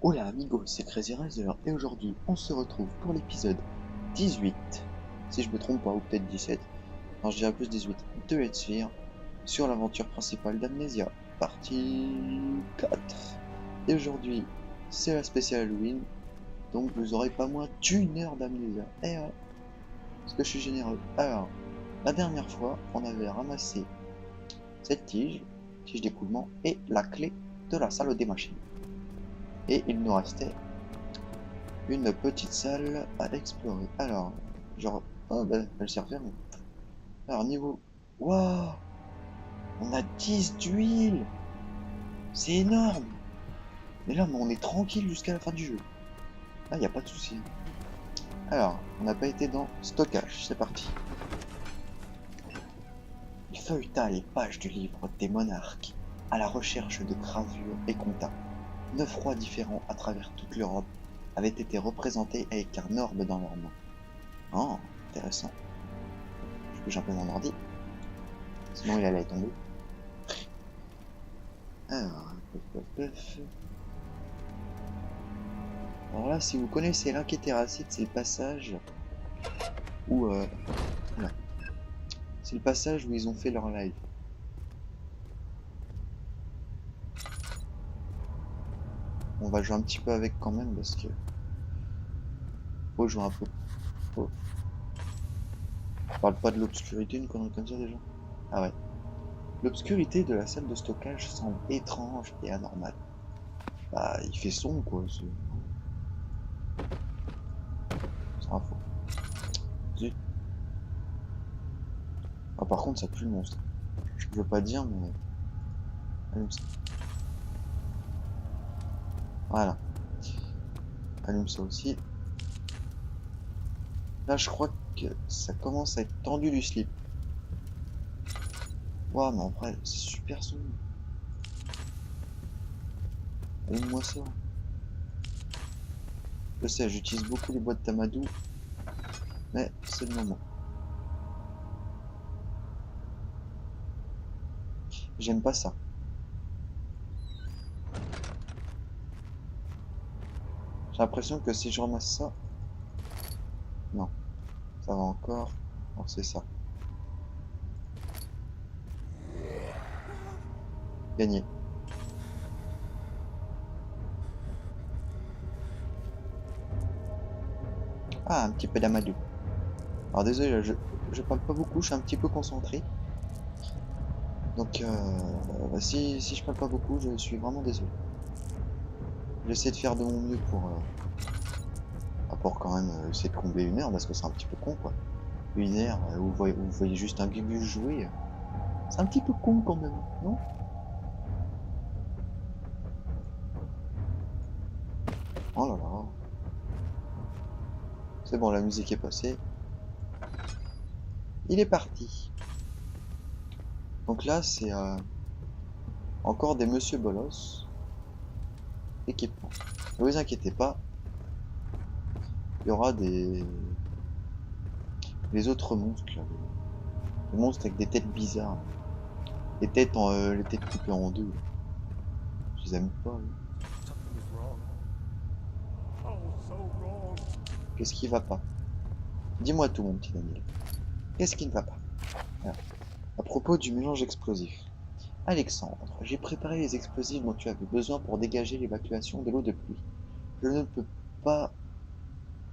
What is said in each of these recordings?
Hola amigos, c'est Crazy Razer et aujourd'hui on se retrouve pour l'épisode 18, si je me trompe pas, ou peut-être 17, non je dirais plus 18, de Red Sphere sur l'aventure principale d'Amnesia, partie 4. Et aujourd'hui c'est la spéciale Halloween, donc vous aurez pas moins d'une heure d'Amnesia. Et ouais, parce que je suis généreux. Alors, la dernière fois on avait ramassé cette tige d'écoulement et la clé de la salle des machines. Et il nous restait une petite salle à explorer. Alors, genre, oh bah, elle s'est refermée. Alors, niveau, waouh, on a 10 d'huile, c'est énorme. Mais là, on est tranquille jusqu'à la fin du jeu. Là, y a pas de souci. Alors, on n'a pas été dans stockage, c'est parti. Il feuilleta les pages du livre des monarques à la recherche de gravures et compta. 9 rois différents à travers toute l'Europe avaient été représentés avec un orbe dans leurs mains. Oh, intéressant. Je bouge un peu mon ordi, sinon il allait tomber. Alors, alors là, si vous connaissez l'Inquiétéracite, c'est le passage où... voilà. C'est le passage où ils ont fait leur live. On va jouer un petit peu avec quand même, parce que... Faut jouer un peu. Faut... On parle pas de l'obscurité, une connerie comme ça déjà. Ah ouais. L'obscurité de la salle de stockage semble étrange et anormale. Bah, il fait sombre, quoi. C'est un faux. Zut. Ah, par contre, ça pue le monstre. Je veux pas dire, mais... Allume ça. Voilà. Allume ça aussi. Là, je crois que ça commence à être tendu du slip. Waouh, mais en vrai, c'est super sombre. Allume-moi ça. Je sais, j'utilise beaucoup les boîtes Tamadou, mais c'est le moment. J'aime pas ça. J'ai l'impression que si je ramasse ça... Non, ça va encore. Non, c'est ça. Gagné. Ah, un petit peu d'Amadou. Alors désolé, je parle pas beaucoup, je suis un petit peu concentré. Donc, si je parle pas beaucoup, je suis vraiment désolé. J'essaie de faire de mon mieux pour quand même essayer de combler une heure, parce que c'est un petit peu con, quoi. Une heure où vous voyez juste un gugus jouer, c'est un petit peu con quand même, non? Oh là là. C'est bon, la musique est passée. Il est parti. Donc là, c'est encore des Monsieur Bolos. Équipement. Ne vous inquiétez pas, il y aura les autres monstres là. Les monstres avec des têtes bizarres. Les têtes coupées en deux. Je les aime pas. Qu'est-ce qui va pas? Dis-moi tout, mon petit Daniel. Qu'est-ce qui ne va pas? Alors, à propos du mélange explosif. Alexandre, j'ai préparé les explosifs dont tu avais besoin pour dégager l'évacuation de l'eau de pluie. Je ne peux pas...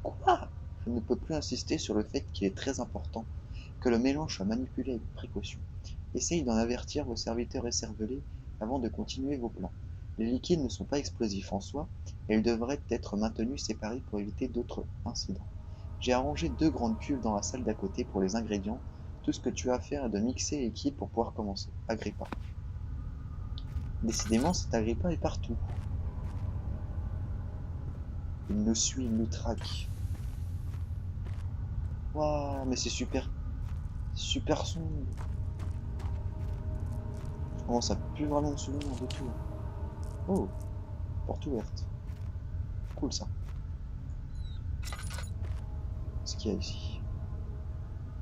Quoi? Je ne peux plus insister sur le fait qu'il est très important que le mélange soit manipulé avec précaution. Essaye d'en avertir vos serviteurs écervelés avant de continuer vos plans. Les liquides ne sont pas explosifs en soi, et ils devraient être maintenus séparés pour éviter d'autres incidents. J'ai arrangé 2 grandes cuves dans la salle d'à côté pour les ingrédients. Tout ce que tu as à faire est de mixer les liquides pour pouvoir commencer. Agrippa. Décidément, cet Agrippa est partout. Il nous suit, il nous traque. Waouh, mais c'est super, super sombre. Je commence à plus vraiment me souvenir de tout. Oh, porte ouverte. Cool ça. Qu'est-ce qu'il y a ici?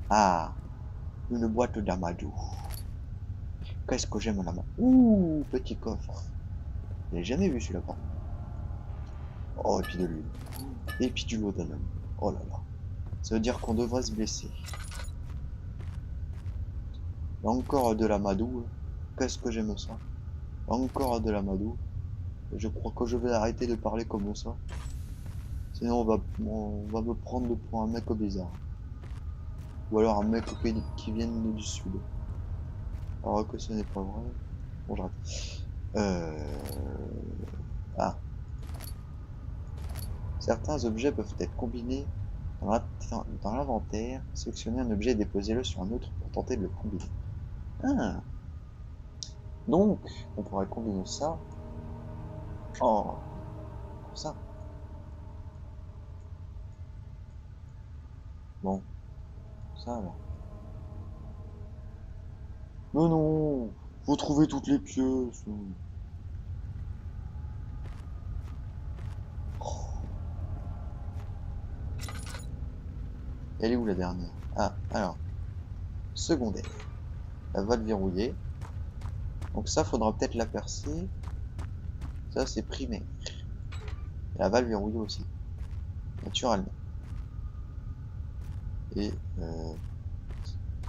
Ah, une boîte d'amadou. Qu'est-ce que j'aime là-bas. Ouh, petit coffre. Je l'ai jamais vu celui-là. Oh, et puis de l'huile. Et puis du laudanum. Oh là là. Ça veut dire qu'on devrait se blesser. Encore de la madou. Qu'est-ce que j'aime ça. Encore de la madou. Je crois que je vais arrêter de parler comme ça. Sinon on va me prendre pour un mec bizarre. Ou alors un mec qui vient du sud. Alors que ce n'est pas vrai. Bon, j'arrête. Ah. Certains objets peuvent être combinés dans l'inventaire. Sélectionnez un objet et déposez-le sur un autre pour tenter de le combiner. Ah. Donc, on pourrait combiner ça. Oh, pour ça. Bon, ça alors. Mais non, faut trouver toutes les pièces. Oh. Elle est où la dernière? Ah, alors, secondaire. La valve verrouillée. Donc ça, faudra peut-être la percer. Ça, c'est primaire. Et la valve verrouillée aussi. Naturellement. Et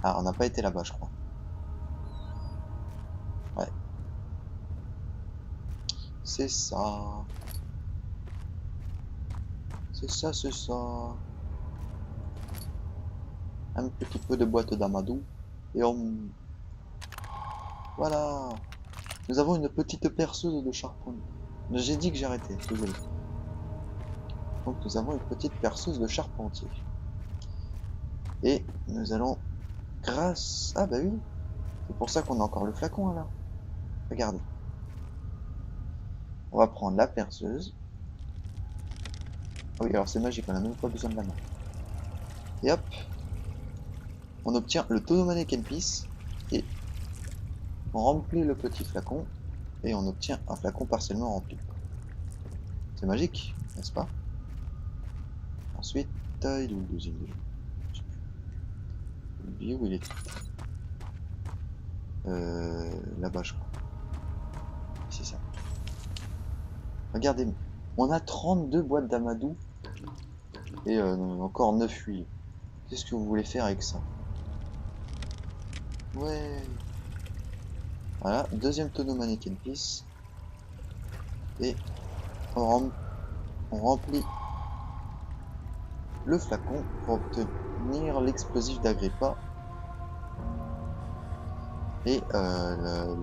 ah, on n'a pas été là-bas, je crois. Ouais. C'est ça. C'est ça, c'est ça. Un petit peu de boîte d'amadou. Et on... Voilà. Nous avons une petite perceuse de charbon. J'ai dit que j'arrêtais, désolé. Donc nous avons une petite perceuse de charpentier. Et nous allons, grâce... Ah bah oui, c'est pour ça qu'on a encore le flacon là. Regardez. On va prendre la perceuse. Ah oui, alors c'est magique, on n'a même pas besoin de la main. Et hop, on obtient le tonneau mannequin piece. Et on remplit le petit flacon. Et on obtient un flacon partiellement rempli. C'est magique, n'est-ce pas? Ensuite, il est où le deuxième déjà? J'ai oublié où il est. Là-bas, je crois. C'est ça. Regardez, on a 32 boîtes d'amadou et encore 9 huiles. Qu'est-ce que vous voulez faire avec ça? Ouais. Voilà, deuxième tonneau mannequin piece. Et on remplit le flacon pour obtenir l'explosif d'Agrippa. Et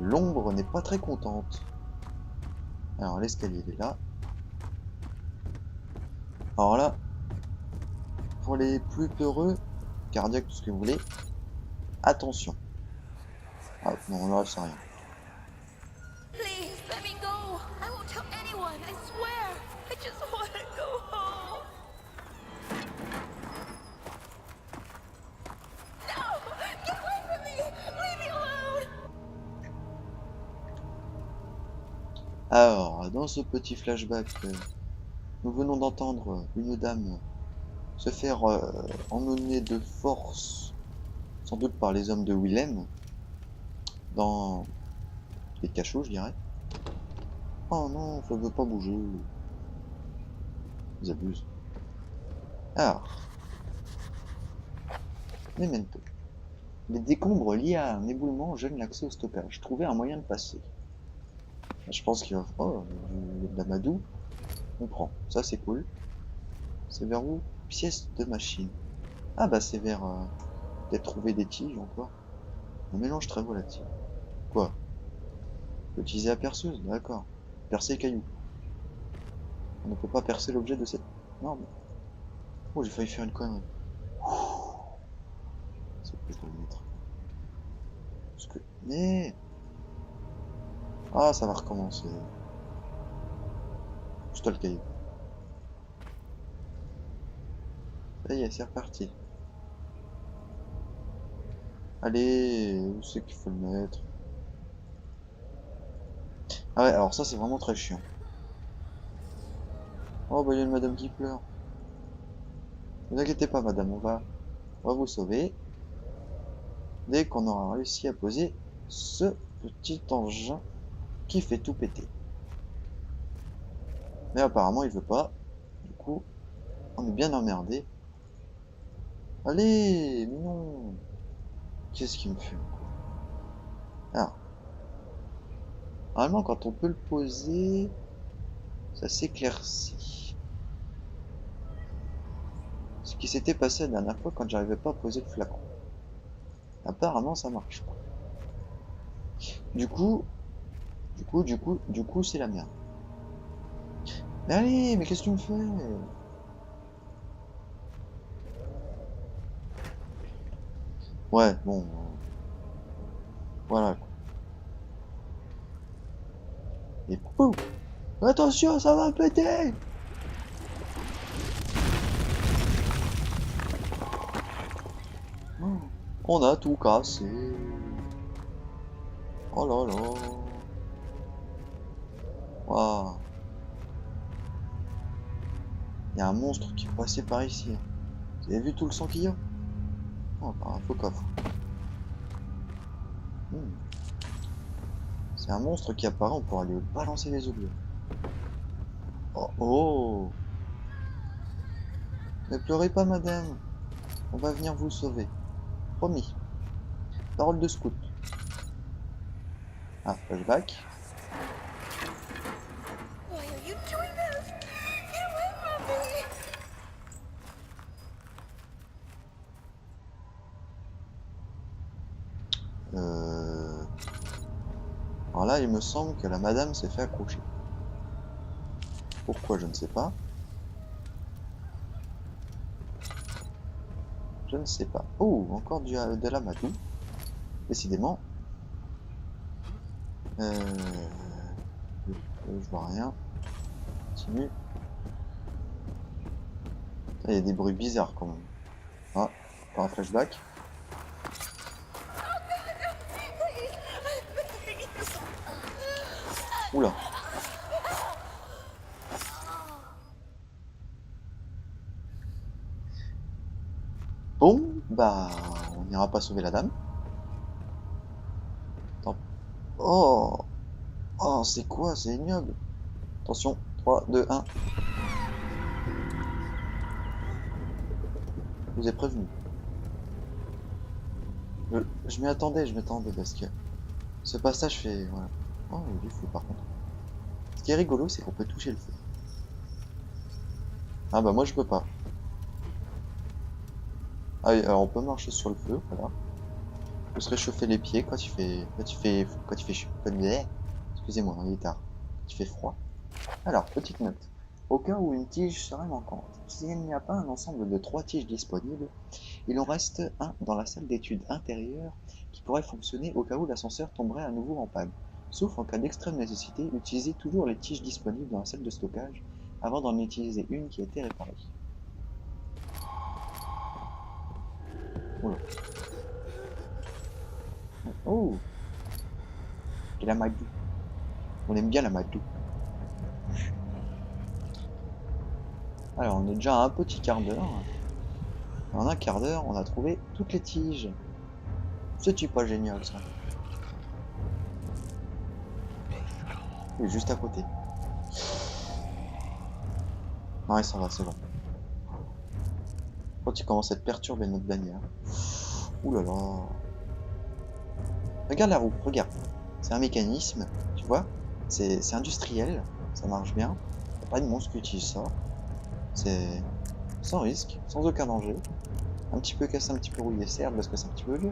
l'ombre n'est pas très contente. Alors l'escalier il est là. Alors là, pour les plus peureux, cardiaques, tout ce que vous voulez, attention. Ah non, là c'est rien. Please, let me go. I won't tell anyone, I swear. I just want to go home. No! Get away from me! Leave me alone! Alors, dans ce petit flashback, nous venons d'entendre une dame se faire emmener de force, sans doute par les hommes de Willem, dans les cachots, je dirais. Oh non, ça veut pas bouger. Ils abusent. Alors, memento. Les décombres liés à un éboulement gênent l'accès au stockage. Trouver un moyen de passer. Je pense qu'il va... Oh, de l'amadou. On prend. Ça, c'est cool. C'est vers où? Pièce de machine. Ah bah c'est vers... peut-être trouver des tiges encore. Un mélange très volatile. Quoi? Faut utiliser la perceuse, d'accord. Percer les cailloux. On ne peut pas percer l'objet de cette... Non, mais... Oh, j'ai failli faire une connerie. C'est que je dois le mettre. Parce que... Mais... Ah, ça va recommencer. Je dois le caillou. Ça y est, c'est reparti. Allez, où c'est qu'il faut le mettre? Ah ouais, alors ça c'est vraiment très chiant. Oh bah il y a une madame qui pleure. Ne vous inquiétez pas madame, on va vous sauver. Dès qu'on aura réussi à poser ce petit engin qui fait tout péter. Mais apparemment, il veut pas. Du coup, on est bien emmerdé. Allez, mais non. Qu'est-ce qu'il me fait encore? Alors, normalement, quand on peut le poser, ça s'éclaircit. Ce qui s'était passé la dernière fois quand j'arrivais pas à poser le flacon. Apparemment, ça marche pas. Du coup, c'est la merde. Mais allez, mais qu'est-ce que tu me fais? Ouais, bon, voilà. Et pouf! Attention, ça va péter! Oh, on a tout cassé. Oh là là. Waouh. Il y a un monstre qui est passé par ici. Vous avez vu tout le sang qu'il y a? Oh, par un faux coffre. Hmm. C'est un monstre qui apparaît, on pourra lui balancer les objets. Oh, oh! Ne pleurez pas, madame. On va venir vous sauver. Promis. Parole de scout. Ah, flashback. Why are you doing this? Get away from me! Alors là, il me semble que la madame s'est fait accrocher. Pourquoi, je ne sais pas. Je ne sais pas. Oh, encore de la madou. Décidément. Je vois rien. Continue. Il y a des bruits bizarres quand même. Ah, encore un flashback. Oula. Bon, bah, on n'ira pas sauver la dame. Attends. Oh, oh, c'est quoi? C'est ignoble. Attention, 3, 2, 1. Je vous ai prévenu. Je m'y attendais, parce que ce passage fait... Voilà. Oh, il est du feu par contre. Ce qui est rigolo, c'est qu'on peut toucher le feu. Ah bah moi je peux pas. Ah oui, alors on peut marcher sur le feu, voilà. On peut se réchauffer les pieds quand il fait... Excusez-moi, il est tard. Quand il fait froid. Alors, petite note. Au cas où une tige serait manquante, s'il n'y a pas un ensemble de 3 tiges disponibles, il en reste un dans la salle d'études intérieure qui pourrait fonctionner au cas où l'ascenseur tomberait à nouveau en panne. Sauf en cas d'extrême nécessité, utilisez toujours les tiges disponibles dans la salle de stockage avant d'en utiliser une qui a été réparée. Oula. Oh! Et la madou. On aime bien la madou. Alors, on est déjà à un petit quart d'heure. En un quart d'heure, on a trouvé toutes les tiges. C'est-tu pas génial, ça? Il est juste à côté. Ouais, ça va, c'est bon. Quand il commence à être perturbé notre bannière. Ouh là là. Regarde la roue, regarde. C'est un mécanisme, tu vois. C'est industriel, ça marche bien. Y a pas de monstre qui utilise ça. C'est sans risque, sans aucun danger. Un petit peu cassé, un petit peu rouillé, certes, parce que c'est un petit peu vieux.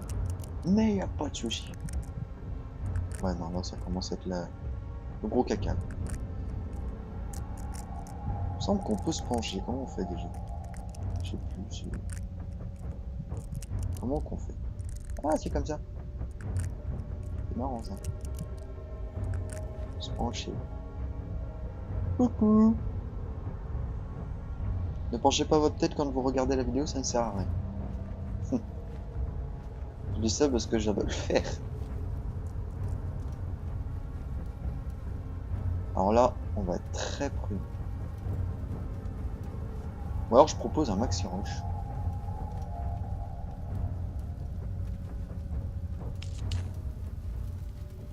Mais y a pas de souci. Ouais, non, là, ça commence à être le gros caca. Il me semble qu'on peut se pencher. Comment on fait déjà? Je sais plus. Comment qu'on fait? Ah, c'est comme ça. C'est marrant ça. Se pencher. Coucou. Ne penchez pas votre tête quand vous regardez la vidéo, ça ne sert à rien. Je dis ça parce que j'adore le faire. Alors là, on va être très prudent. Ou alors je propose un maxi roche.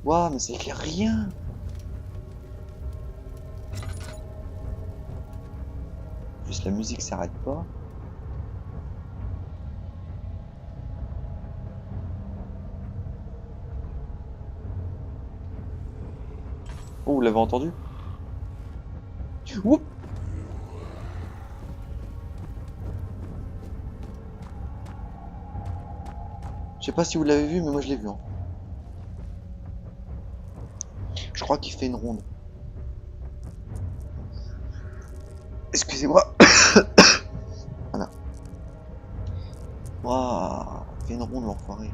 Waouh, mais c'est rien. plus la musique s'arrête pas. Oh, vous l'avez entendu? Oups! Je sais pas si vous l'avez vu, mais moi je l'ai vu. Hein. Je crois qu'il fait une ronde. Excusez-moi. Voilà. Waouh, il fait une ronde l'enfoiré.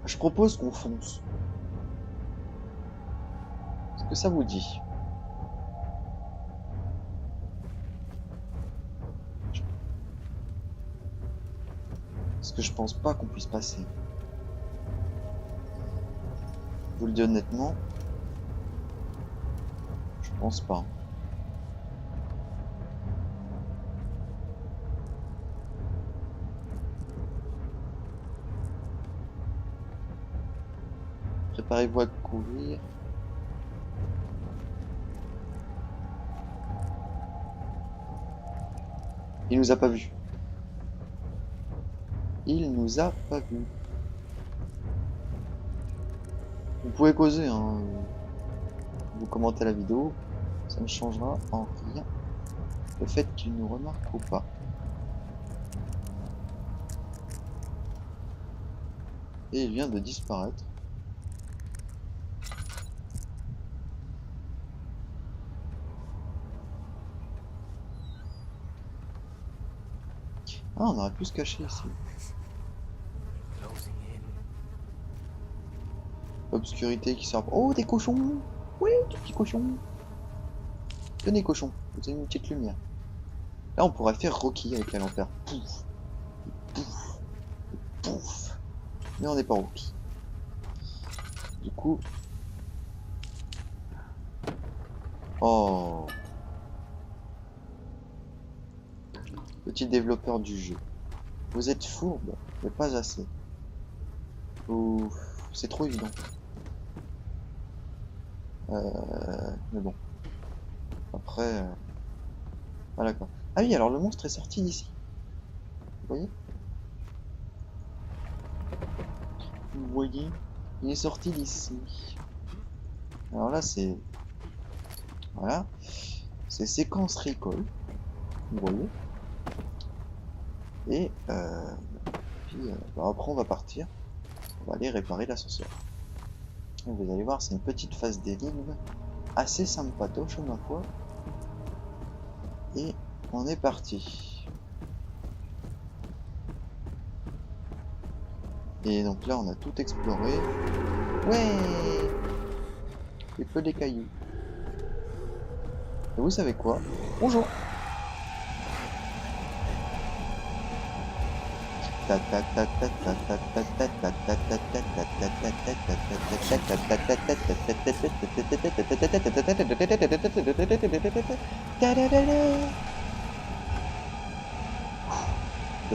Je propose qu'on fonce. Est-ce que ça vous dit? Parce que je pense pas qu'on puisse passer. Je vous le dis honnêtement. Je pense pas. Préparez-vous à courir. Il nous a pas vus. Il nous a pas vus. Vous pouvez causer, hein. Vous commentez la vidéo. Ça ne changera en rien le fait qu'il nous remarque ou pas. Et il vient de disparaître. Ah, on aurait pu se cacher ici. Obscurité qui sort. Oh, des cochons! Oui, des petits cochons! Tenez, cochons, vous avez une petite lumière. Là, on pourrait faire Rocky avec la lanterne. Pouf! Pouf! Pouf! Mais on n'est pas Rocky. Du coup. Oh! Petit développeur du jeu. Vous êtes fourbe, mais pas assez. Ouf, c'est trop évident. Mais bon. Après... Ah d'accord. Ah oui, alors le monstre est sorti d'ici. Vous voyez? Vous voyez? Il est sorti d'ici. Alors là, c'est... Voilà. C'est séquence recall. Vous voyez? Et puis bah après on va partir. On va aller réparer l'ascenseur. Vous allez voir, c'est une petite phase d'énigme. Assez sympatoche ma foi. Et on est parti. Et donc là on a tout exploré. Ouais! Il pleut des cailloux. Et vous savez quoi? Bonjour! Le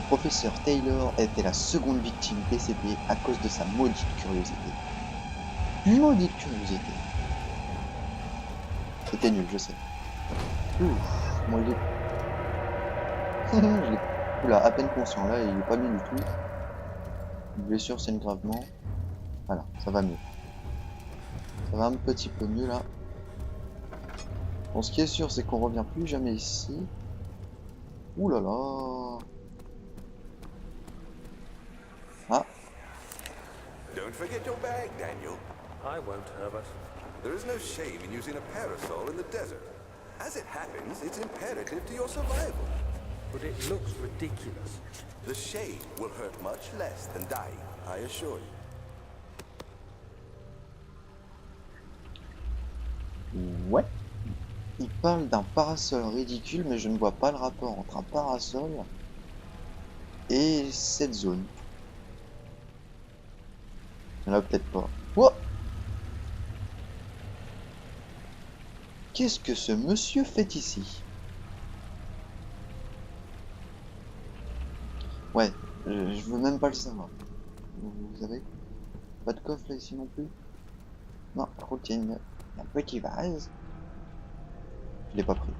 professeur Taylor était la seconde victime décédée à cause de sa maudite curiosité. Maudite curiosité. C'était nul, je sais. Ouf, moi il est... Oula, à peine conscient, là il est pas bien du tout. Une blessure saigne gravement. Voilà, ça va mieux. Ça va un petit peu mieux là. Bon, ce qui est sûr, c'est qu'on revient plus jamais ici. Ouh là là. Ah. Don't forget your bag, Daniel. I won't, Herbert. There is no shame in using a parasol in the desert. As it happens, it's imperative to your survival. But it looks ridiculous. The shade will hurt much less than dying, I assure you. Ouais. Il parle d'un parasol ridicule, mais je ne vois pas le rapport entre un parasol et cette zone. Il y en a peut-être pas. Oh! Qu'est-ce que ce monsieur fait ici? Ouais, Je veux même pas le savoir. Vous savez? Pas de coffre là ici non plus? Non, par contre il y a un petit vase. Je l'ai pas pris.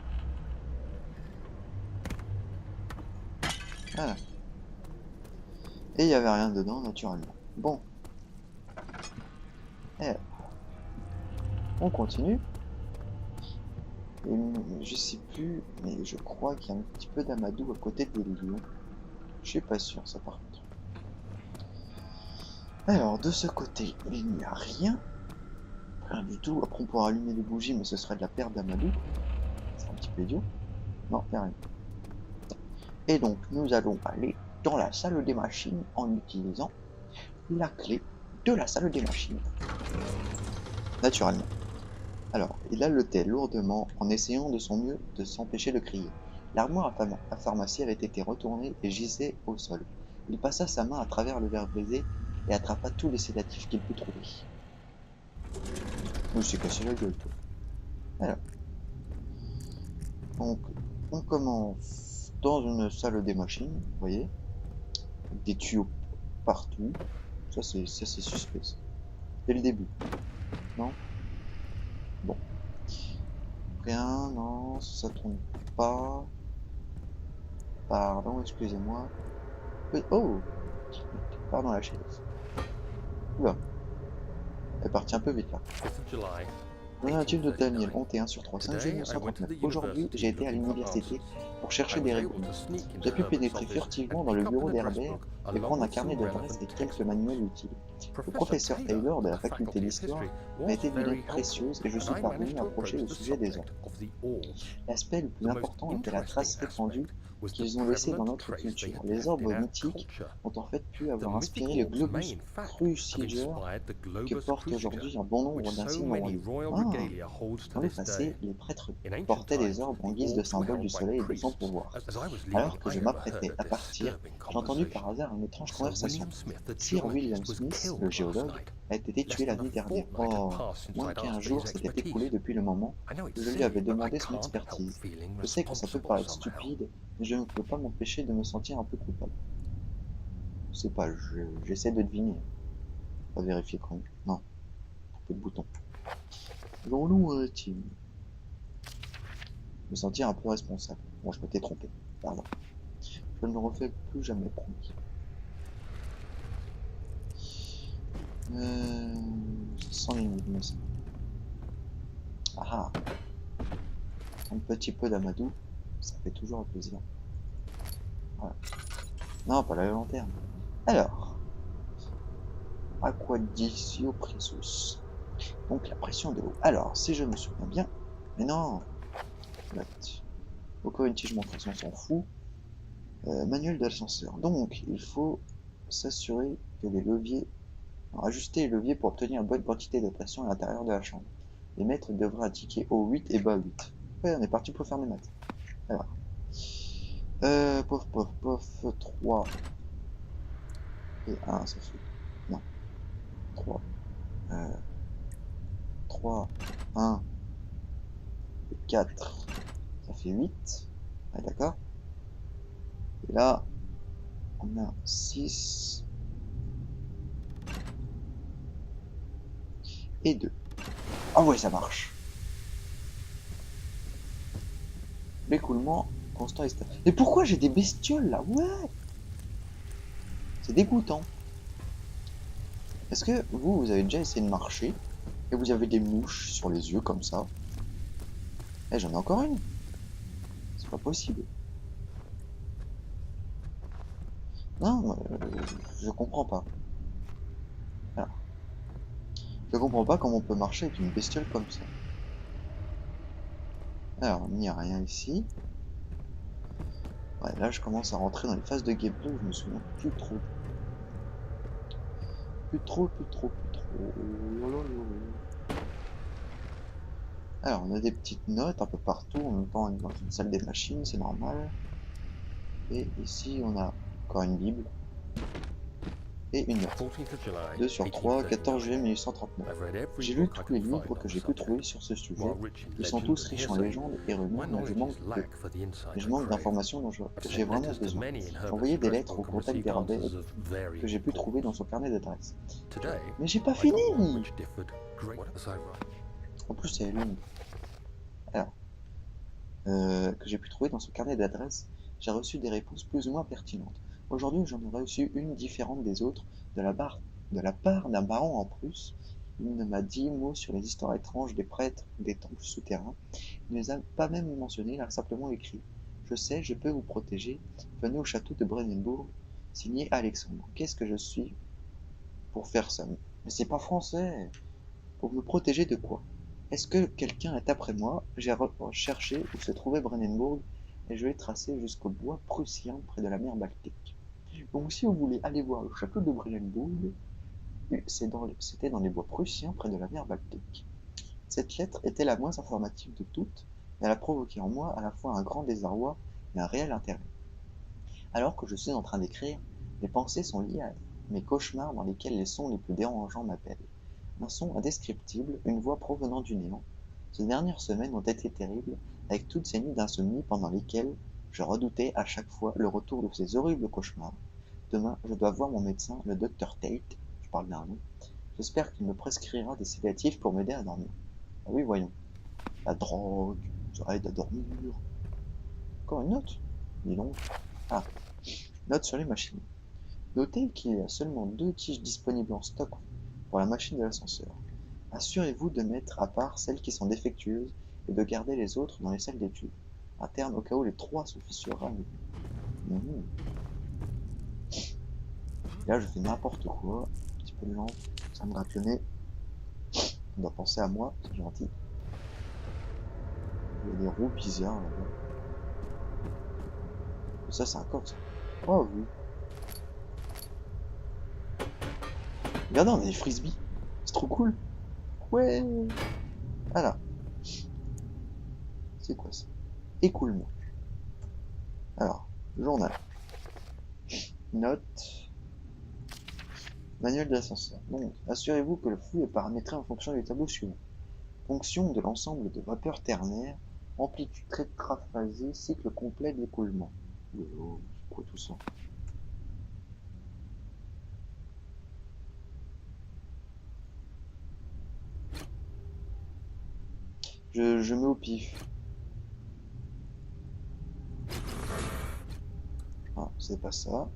Voilà. Et il y avait rien dedans naturellement. Bon. Et on continue. Et je sais plus, mais je crois qu'il y a un petit peu d'amadou à côté des lions. Je suis pas sûr ça par contre. Alors de ce côté, il n'y a rien. Rien du tout. Après on pourra allumer les bougies, mais ce serait de la perte d'amadou. C'est un petit peu idiot. Non, il n'y a rien. Et donc nous allons aller dans la salle des machines en utilisant la clé de la salle des machines. Naturellement. Alors, il haletait lourdement en essayant de son mieux de s'empêcher de crier. L'armoire à pharmacie avait été retournée et gisait au sol. Il passa sa main à travers le verre brisé et attrapa tous les sédatifs qu'il put trouver. Je me suis cassé la gueule, toi. Alors. Donc, on commence dans une salle des machines, vous voyez. Avec des tuyaux partout. Ça c'est suspect. Dès le début. Non? Bon. Rien, non, ça tourne pas. Pardon, excusez-moi. Oh! Pardon la chaise. Oula. Elle est partie un peu vite là. 5th of July, Dans un tube de Daniel 11 sur 3, 5 juillet 1939. Aujourd'hui, j'ai été à l'université pour chercher des réponses. J'ai pu pénétrer furtivement dans le bureau d'Herbert et prendre un carnet d'adresses et quelques manuels utiles. Le professeur Taylor de la faculté d'histoire m'a été d'une aide précieuse et je suis parvenu à approcher le sujet des ordres. L'aspect le plus important était la trace répandue qu'ils ont laissée dans notre culture. Les ordres mythiques ont en fait pu avoir inspiré le globus cruciger que porte aujourd'hui un bon nombre d'insignes royaux. Dans le passé, les prêtres portaient des orbes en guise de symbole du soleil et de son pouvoir. Alors que je m'apprêtais à partir, j'ai entendu par hasard une étrange conversation. Sir William Smith, le géologue, a été tué la nuit dernière. Oh, moins qu'un jour s'était écoulé depuis le moment où je lui avais demandé son expertise. Je sais que ça peut paraître stupide, mais je ne peux pas m'empêcher de me sentir un peu coupable. Je sais pas, j'essaie de deviner. Pas vérifier quand même. Non. Peu de bouton. Allons-nous, team. Me sentir un peu responsable. Bon, je m'étais trompé. Pardon. Je ne le refais plus jamais, promis. Sans limite, mais ça. Ah ah. Un petit peu d'amadou, ça fait toujours un plaisir. Voilà. Non, pas la lanterne. Alors. Aquadicio Pressus. Donc la pression de l'eau. Alors, si je me souviens bien. Mais non. Encore une tige montre, on s'en fout. Manuel de l'ascenseur. Donc, il faut s'assurer que les leviers. Alors, ajuster les leviers pour obtenir une bonne quantité de pression à l'intérieur de la chambre. Les maîtres devraient indiquer haut 8 et bas 8. Ouais, on est parti pour faire mes maths. Alors. Pof, pof, pof. 3. Et 1, ça fait. Non. 3. 3. 1. 4. Ça fait 8. Ouais, d'accord. Et là, on a 6. Et 2. Ah ouais, ça marche. L'écoulement constant et stable. Mais pourquoi j'ai des bestioles là? Ouais. C'est dégoûtant. Est-ce que vous avez déjà essayé de marcher et vous avez des mouches sur les yeux comme ça? Eh, j'en ai encore une. C'est pas possible. Non, je comprends pas. Alors, je comprends pas comment on peut marcher avec une bestiole comme ça. Alors, il n'y a rien ici. Ouais, là, je commence à rentrer dans les phases de gameplay où je me souviens plus trop. Plus trop. Alors, on a des petites notes un peu partout, en même temps dans une salle des machines, c'est normal. Et ici, on a encore une Bible. et une note. 14th of July, 2 sur 3, 14 juillet 1839. 1839. I've read every J'ai lu book I tous les could livres find que on j'ai the pu subject. trouver sur ce sujet. While rich in Ils sont legend tous and riches en hearsay, légendes et my rumeurs, mais je knowledge manque is lack for the insight I crave. d'informations dont j'ai I've vraiment sent letters to besoin. many in J'ai Herbert's envoyé des address lettres au book and contact received d'Herbert answers of varying que j'ai pu trouver dans importance. son carnet d'adresses. Today, Mais j'ai pas I got one fini! which differed greatly as I write. En plus, c'est long. Alors, que j'ai pu trouver dans son carnet d'adresses, j'ai reçu des réponses plus ou moins pertinentes. Aujourd'hui, j'en ai reçu une différente des autres, de la part d'un baron en Prusse. Il ne m'a dit mot sur les histoires étranges des prêtres ou des temples souterrains. Il ne les a pas même mentionné, il a simplement écrit. Je sais, je peux vous protéger. Venez au château de Brennenburg, signé Alexandre. Qu'est-ce que je suis pour faire ça? Mais c'est pas français. Pour me protéger de quoi? Est-ce que quelqu'un est après moi? J'ai recherché où se trouvait Brennenburg et je l'ai tracé jusqu'au bois prussien près de la mer Baltique. Donc si vous voulez aller voir le château de Brennenburg, c'était dans les bois prussiens près de la mer Baltique. Cette lettre était la moins informative de toutes, et elle a provoqué en moi à la fois un grand désarroi et un réel intérêt. Alors que je suis en train d'écrire, mes pensées sont liées à mes cauchemars dans lesquels les sons les plus dérangeants m'appellent. Un son indescriptible, une voix provenant du néant. Ces dernières semaines ont été terribles, avec toutes ces nuits d'insomnie pendant lesquelles je redoutais à chaque fois le retour de ces horribles cauchemars. Demain, je dois voir mon médecin, le docteur Tate, je parle d'un nom. J'espère qu'il me prescrira des sédatifs pour m'aider à dormir. Ah oui, voyons. La drogue, ça aide à dormir. Encore une note? Dis donc. Ah, note sur les machines. Notez qu'il y a seulement 2 tiges disponibles en stock pour la machine de l'ascenseur. Assurez-vous de mettre à part celles qui sont défectueuses et de garder les autres dans les salles d'études, internes au cas où les 3 se fissureraient. Là, je fais n'importe quoi. Un petit peu de lampe, ça me gratte le nez. On doit penser à moi, c'est gentil. Il y a des roues bizarres là-bas. Ça, c'est un coq, ça. Oh oui. Regardez, on a des frisbees. C'est trop cool. Ouais. Voilà. C'est quoi ça? Écoulement. Alors, journal. Note. Manuel de l'ascenseur. Donc, assurez-vous que le flux est paramétré en fonction du tableau suivant. Fonction de l'ensemble de vapeur ternaire, amplitude tétraphasée, cycle complet d'écoulement. Oh, c'est quoi tout ça? Je mets au pif. Ah, c'est pas ça.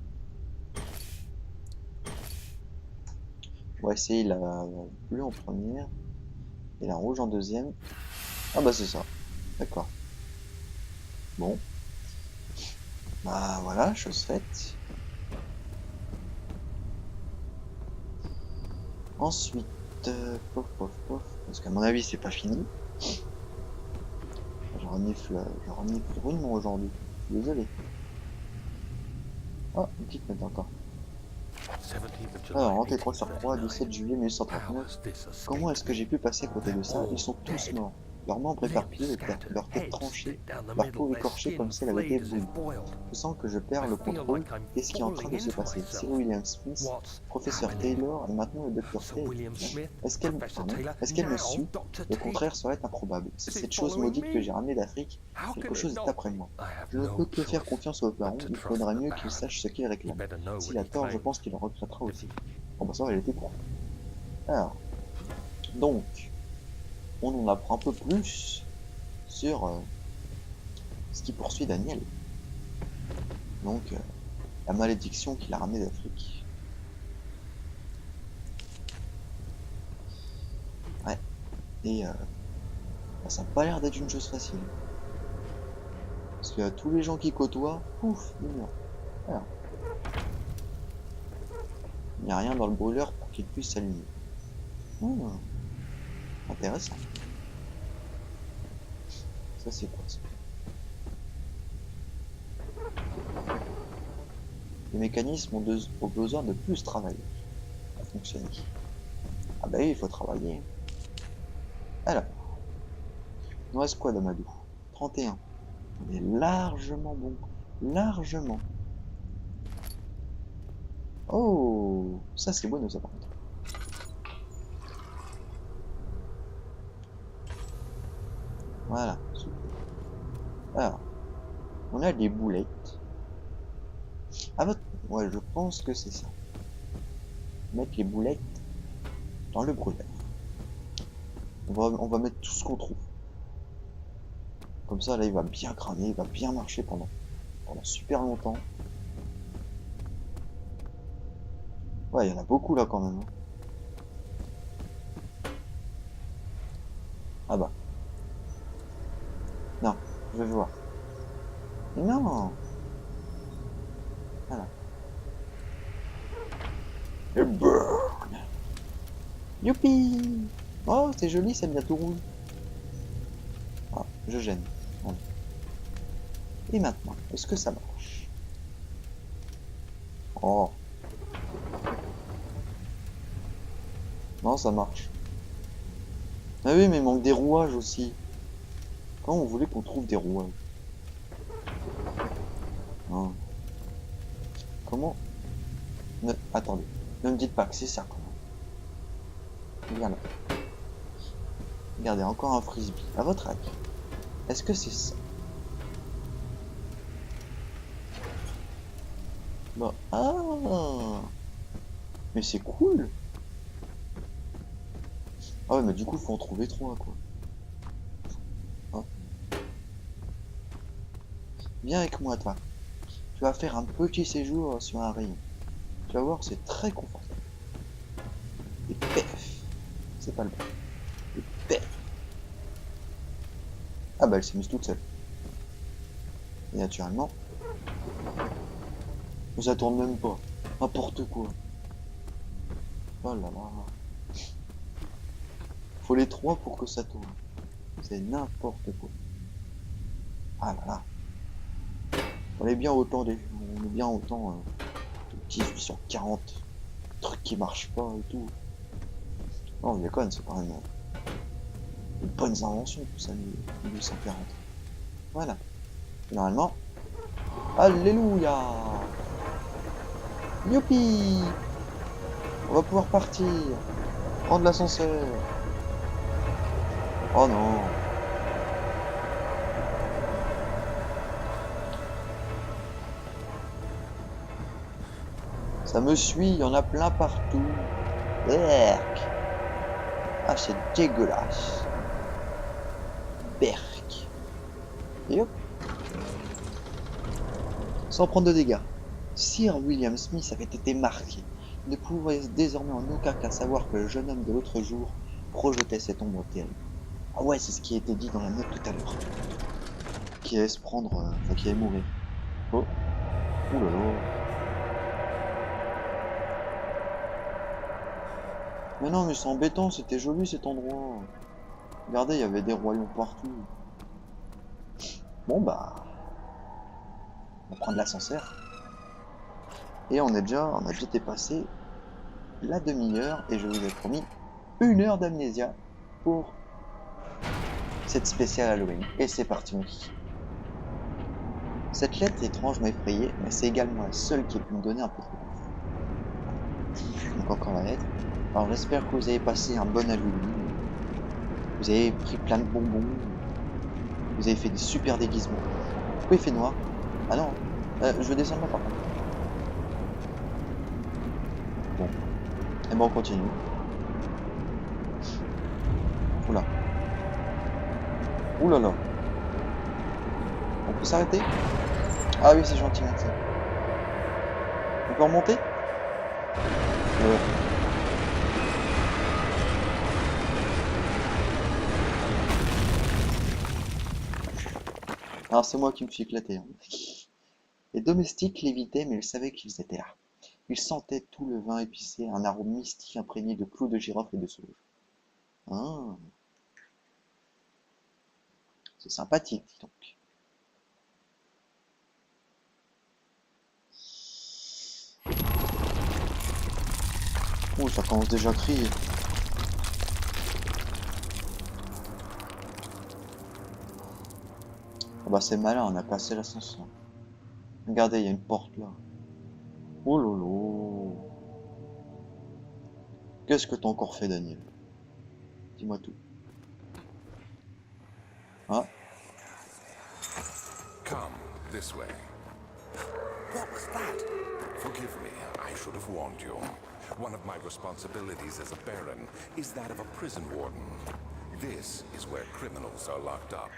On va essayer la bleue en première et la rouge en deuxième. Ah bah c'est ça. D'accord. Bon. Bah voilà, chose faite. Ensuite, pof pof pof, parce qu'à mon avis c'est pas fini. J'aurais mis rudement aujourd'hui. Désolé. Oh, une petite note encore. 17th of July, Alors, rentrée 3 sur 3, 17 1839. juillet How 1839. has this Comment est-ce que escaped j'ai pu passer à côté de ça? Ils sont all tous dead. morts. Leurs membres Limbs éparpillés, scattered, leur tête heads tranchée, split down the leur middle, peau their écorchée skin comme si elle avait été flayed as if brûlée. boiled. Je sens que je perds I le feel contrôle like I'm qu'est-ce qui est en train de falling se into passer. myself. Sir William Smith, What's professeur happening? Taylor et maintenant le docteur Sir Tate. William Smith, Est-ce qu'elle Professor Taylor, me now suit? Dr. Le Tate. contraire serait improbable. C'est Is it cette chose following maudite me? que j'ai ramenée d'Afrique. How Quelque can it chose est not? après moi. I have Je ne no peux que faire choice confiance au but baron. to Il trust faudra the mieux Baron. qu'il sache ce qu'il He réclame. better know S'il what a he tort, je claims. pense qu'il le regrettera Does aussi. he? Bon bah ça va, elle était courte. Alors, donc, on en apprend un peu plus sur ce qui poursuit Daniel. Donc, la malédiction qu'il a ramenée d'Afrique. Ouais. Et bah, ça n'a pas l'air d'être une chose facile. Parce que tous les gens qui côtoient, pouf, ils meurent. Voilà. Il n'y a rien dans le brûleur pour qu'il puisse s'allumer. Intéressant. Ça c'est quoi ça? Les mécanismes ont besoin de plus travailler pour fonctionner. Ah bah oui, il faut travailler. Alors, il nous reste quoi d'Amadou? 31. On est largement bon. Largement. Oh, ça c'est bon, ça par contre. Voilà, super. Alors, on a des boulettes. Ah, ouais, je pense que c'est ça. Mettre les boulettes dans le brûleur. On va mettre tout ce qu'on trouve. Comme ça, là, il va bien cramer, il va bien marcher pendant super longtemps. Ouais, il y en a beaucoup là quand même. Ah bah. Non, je vais voir. Non. Voilà. Et burn. Youpi. Oh, c'est joli, c'est bientôt rouge. Ah, je gêne. Bon. Et maintenant, est-ce que ça marche? Oh. Non, ça marche. Ah oui, mais il manque des rouages aussi. Comment on voulait qu'on trouve des rouages? Non. Comment? Attendez. Ne me dites pas que c'est ça, quand même. Regarde là. Regardez, encore un frisbee. À votre avis, est-ce que c'est ça? Bon. Ah. Mais c'est cool. Ah ouais, mais du coup, faut en trouver 3, quoi. Ah. Viens avec moi, toi. Tu vas faire un petit séjour sur un rayon. Tu vas voir, c'est très confortable. Et pef. C'est pas le bon. Et pef. Ah bah, elle s'est mise toute seule. Et naturellement... Mais ça tourne même pas. N'importe quoi. Oh là là. Faut les 3 pour que ça tourne. C'est n'importe quoi. Ah là là. On est bien autant des... On est bien autant... 18 sur 40. Trucs qui marchent pas et tout. Non, on déconne, c'est quand même... Une bonne invention tout ça, 1840. Voilà. Normalement... Alléluia. Youpi. On va pouvoir partir. Prendre l'ascenseur. Oh non. Ça me suit, il y en a plein partout. Berk. Ah, c'est dégueulasse. Berk. Et hop. Sans prendre de dégâts. Sir William Smith avait été marqué. Il ne pouvait désormais en aucun cas savoir que le jeune homme de l'autre jour projetait cette ombre terrible. Ah ouais, c'est ce qui a été dit dans la note tout à l'heure. Qui allait se prendre... Enfin, qui allait mourir. Oh. Ouh là là. Mais non, mais c'est embêtant, c'était joli cet endroit. Regardez, il y avait des royaumes partout. Bon bah... On va prendre l'ascenseur. Et on a déjà dépassé la demi-heure. Et je vous ai promis 1 heure d'amnésia pour cette spéciale Halloween. Et c'est parti, mon kiki. Cette lettre étrange m'a effrayé, mais c'est également la seule qui ait pu me donner un peu de repos. Donc encore la lettre. Alors j'espère que vous avez passé un bon Halloween. Vous avez pris plein de bonbons. Vous avez fait des super déguisements. Pourquoi il fait noir? Ah non, je veux descendre là par contre. Bon. Et ben on continue. Oula. Oula là. On peut s'arrêter? Ah oui, c'est gentil, merci. On peut remonter? Ouais. Alors c'est moi qui me suis éclaté. Hein. Les domestiques l'évitaient, mais ils savaient qu'ils étaient là. Ils sentaient tout le vin épicé, un arôme mystique imprégné de clous de girofle et de sauge. Ah. C'est sympathique, dis donc. Oh, ça commence déjà à crier. Ah bah c'est malin, on a cassé l'ascenseur. Regardez, il y a une porte là. Oh lolo. Qu'est-ce que t'as encore fait, Daniel? Dis-moi tout. Ah, Come, this way. What was that? Forgive me, I should have warned you. One of my responsibilities as a Baron is that of a prison warden. This is where criminals are locked up.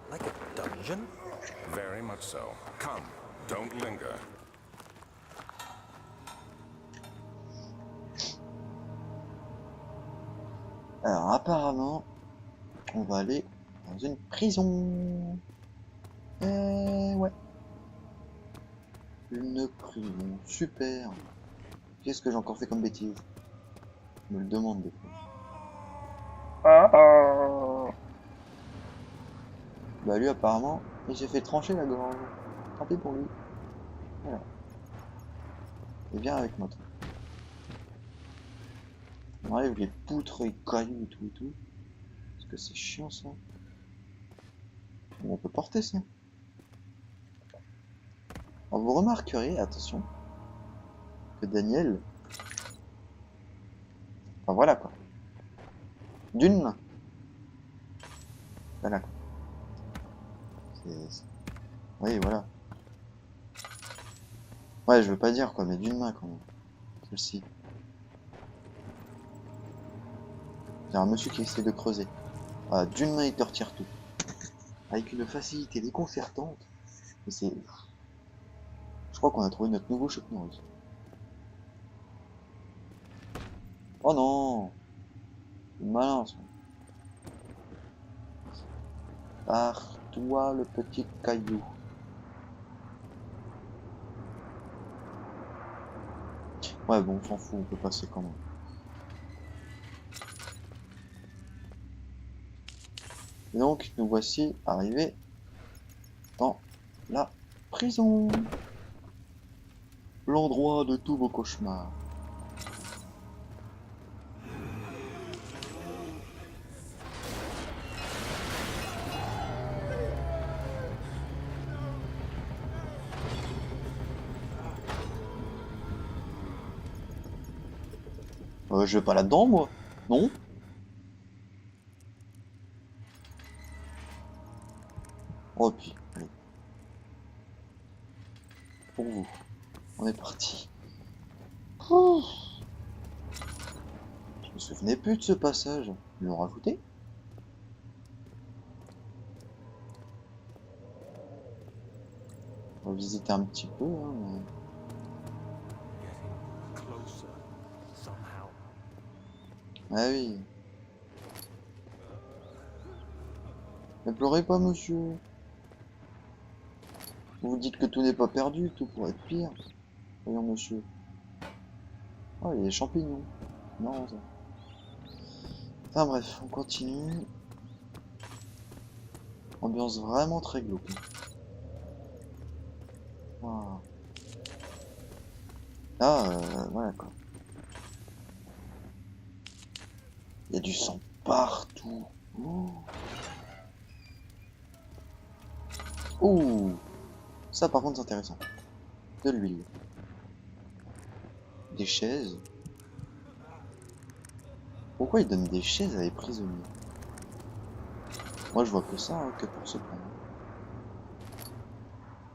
Like a dungeon? Very much so. Come, don't linger. alors apparemment, on va aller dans une prison. Ouais. Une prison, super. Qu'est-ce que j'ai encore fait comme bêtise? Je me le demande des fois. Bah lui apparemment, il s'est fait trancher la gorge. Tant pis pour lui. Voilà. Et viens avec moi toi. On enlève les poutres et cailloux et tout. Parce que c'est chiant ça. Bon, on peut porter ça. Alors, vous remarquerez, attention, que Daniel... Enfin voilà quoi. D'une main. Voilà quoi. Oui, voilà. Ouais, je veux pas dire quoi, mais d'une main quand même. Celle-ci. C'est un monsieur qui essaie de creuser. Voilà, d'une main il te retire tout. Avec une facilité déconcertante. Et c'est... Je crois qu'on a trouvé notre nouveau Chuck Norris. Oh non! C'est malin ça. Pars-toi le petit caillou. Ouais bon, on s'en fout, on peut passer quand même. Et donc, nous voici arrivés dans la prison. L'endroit de tous vos cauchemars. Je vais pas là-dedans, moi. Non? Oh, puis, allez. Pour vous. On est parti. Oh. Je me souvenais plus de ce passage. Ils l'ont rajouté? On va visiter un petit peu, hein, mais... Closer, somehow. Ah oui. Ne pleurez pas, monsieur. Vous vous dites que tout n'est pas perdu, tout pourrait être pire. Voyons, monsieur. Oh, il y a des champignons. Non, ça. Enfin bref, on continue. Ambiance vraiment très glauque. Wow. Là, voilà quoi. Il y a du sang partout. Oh. Ouh. Ça par contre c'est intéressant. De l'huile. Des chaises. Pourquoi ils donnent des chaises à des prisonniers? Moi je vois que ça, hein, que pour se prendre.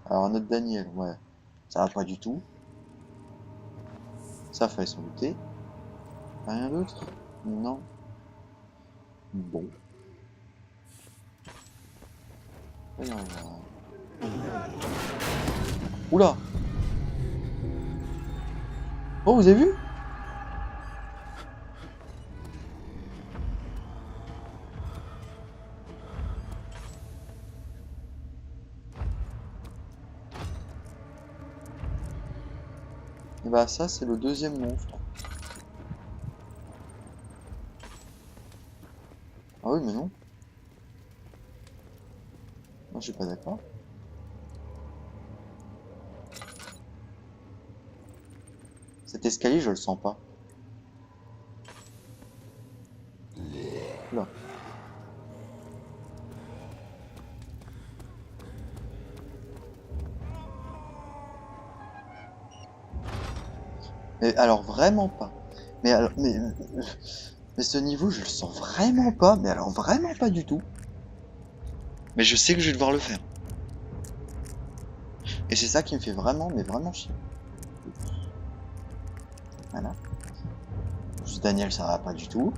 Alors notre Daniel, ouais. Ça va pas du tout. Ça fallait s'en douter. Rien d'autre? Non. Bon. Voyons voir. Oula! Oh, vous avez vu? Et bah ça c'est le deuxième monstre. Ah oui mais non. Moi je suis pas d'accord. Cet escalier je le sens pas. Là. Et alors vraiment pas. Mais alors, mais ce niveau, je le sens vraiment pas, mais alors vraiment pas du tout. Mais je sais que je vais devoir le faire. Et c'est ça qui me fait vraiment, mais vraiment chier. Voilà. Juste Daniel, ça va pas du tout.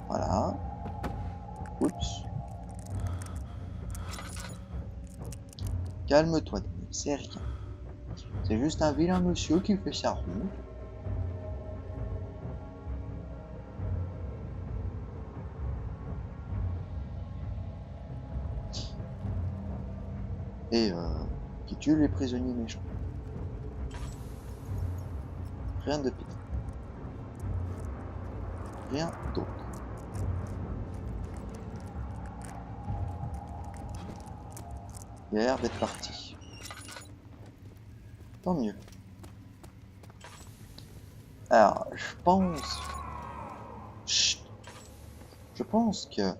Voilà. Oups. Calme-toi, Daniel, c'est rien. C'est juste un vilain monsieur qui fait sa route. Et qui tue les prisonniers méchants. Rien de pire. Rien d'autre. Il a l'air d'être parti. Tant mieux. Alors, je pense... Chut. Je pense que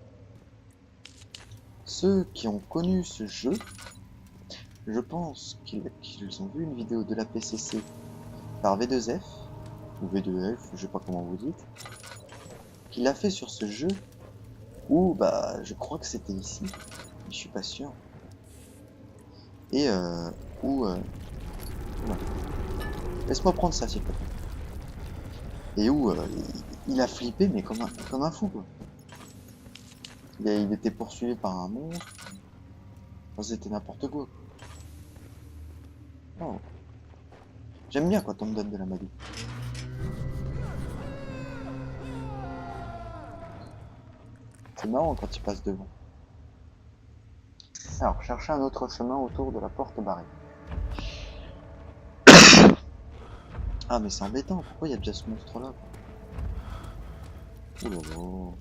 ceux qui ont connu ce jeu, je pense qu'ils ont vu une vidéo de la PCC par V2F, ou V2F, je sais pas comment vous dites, qu'il a fait sur ce jeu, où, bah, je crois que c'était ici, mais je suis pas sûr, et où... voilà. Laisse-moi prendre ça, s'il te plaît. Et où il a flippé, mais comme un fou, quoi. Il était poursuivi par un monstre. Enfin, c'était n'importe quoi. Oh. J'aime bien quand on me donne de la magie. C'est marrant quand il passe devant. Alors, chercher un autre chemin autour de la porte barrée. Ah, mais c'est embêtant. Pourquoi il y a déjà ce monstre-là, quoi? Oh là là.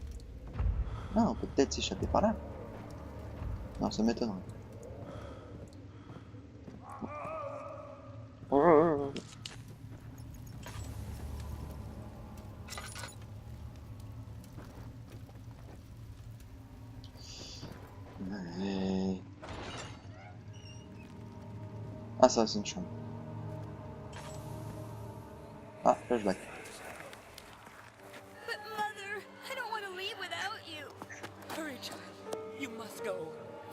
Ah, on peut peut-être s'échapper par là. Non, ça m'étonnerait. Ouais. Ah, ça, c'est une chambre. Ah, flashback. But Mother, I don't want to leave without you. Hurry, child. You must go.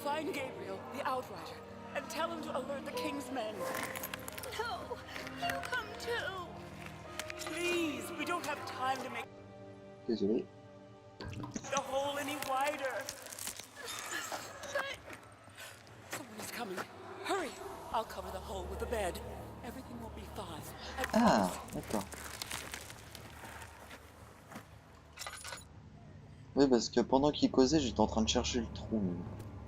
Find Gabriel, the Outrider, and tell him to alert the King's men. No, you come too. Please, we don't have time to make Désolé. the hole any wider. Someone is coming. Hurry. I'll cover the hole with the bed. Everything will be fine. I Ah, promise. d'accord. Oui, parce que pendant qu'il causait, j'étais en train de chercher le trou.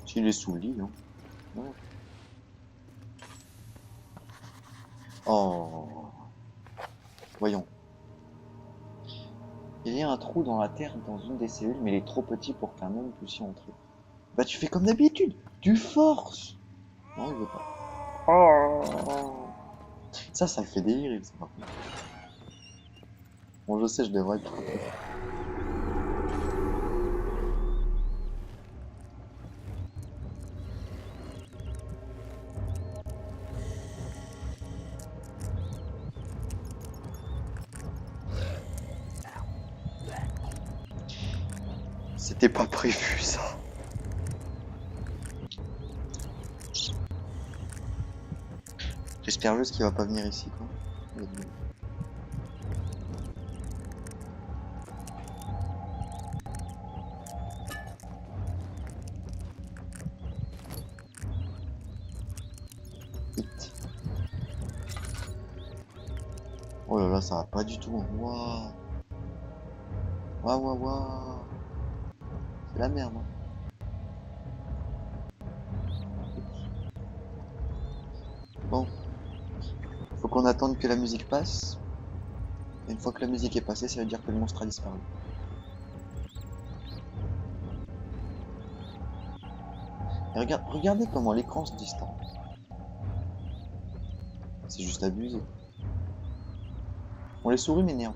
S'il est sous le lit, hein. Ouais. Oh. Voyons. Il y a un trou dans la terre dans une des cellules, mais il est trop petit pour qu'un homme puisse y entrer. Bah tu fais comme d'habitude, tu forces. Non, il veut pas. Oh. Ça le fait délirer, ça par contre. Bon, je sais, je devrais être... C'était pas prévu, ça. J'espère juste qu'il va pas venir ici, quoi. Vite. Oh là là, ça va pas du tout. Waouh. Waouh, waouh, waouh. C'est la merde. Hein. Bon. Faut qu'on attende que la musique passe. Et une fois que la musique est passée, ça veut dire que le monstre a disparu. Et regardez comment l'écran se distance. C'est juste abusé. Bon, les souris m'énervent.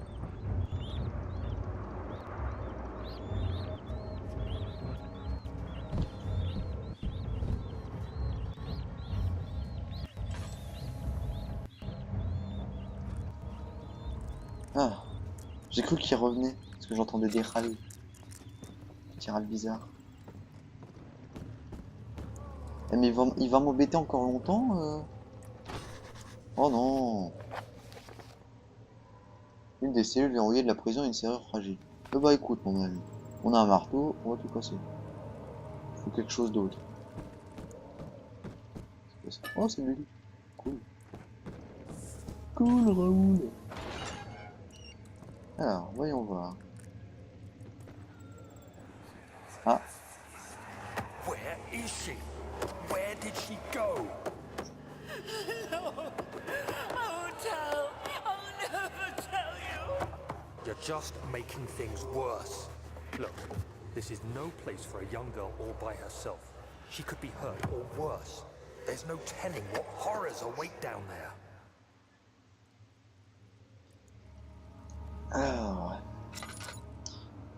Ah. J'ai cru qu'il revenait, parce que j'entendais des râles. Petit râle bizarre. Eh, mais il va m'embêter encore longtemps Oh non. Une des cellules verrouillées de la prison est une serrure fragile. Bah écoute mon ami, on a un marteau, on va tout casser. Il faut quelque chose d'autre. Oh c'est lui. Cool. Cool Raoul. Alors, voyons voir. Ah, Where is she? Where did she go? No, I won't tell. I'll never tell you. You're just making things worse. Look, this is no place for a young girl all by herself. She could be hurt or worse. There's no telling what horrors await down there. alors.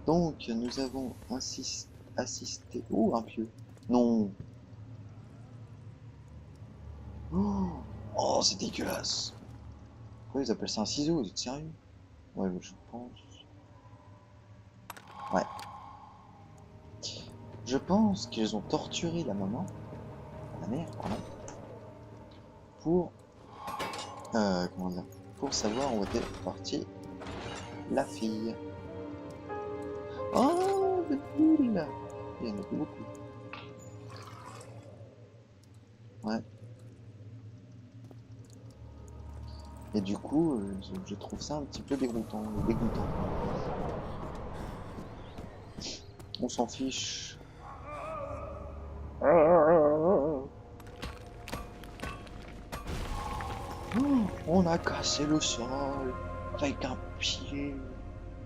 Donc, nous avons assisté... Oh, un pieu. Non. Oh, c'est dégueulasse. Pourquoi ils appellent ça un ciseau? Vous êtes sérieux? Ouais, je pense... Ouais. Je pense qu'ils ont torturé la maman, la mère, pardon, pour... comment dire? Pour savoir où était partie la fille. Oh, le boule! Il y en a plus beaucoup. Ouais. Et du coup, je trouve ça un petit peu dégoûtant. On s'en fiche. Oh, on a cassé le sol avec un pied.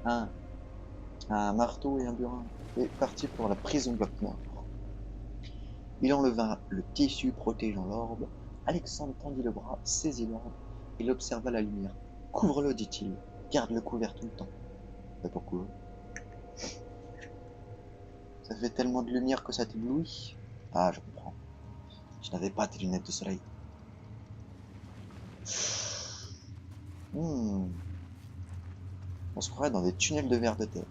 Un marteau et un burin. Et parti pour la prison Bloc-Nord. Il enleva le tissu protégeant l'orbe. Alexandre tendit le bras, saisit l'orbe. Il observa la lumière. Couvre-le, dit-il. Garde-le couvert tout le temps. Mais pourquoi? Ça fait tellement de lumière que ça t'éblouit. Ah, je comprends. Je n'avais pas tes lunettes de soleil. On se croirait dans des tunnels de verre de terre.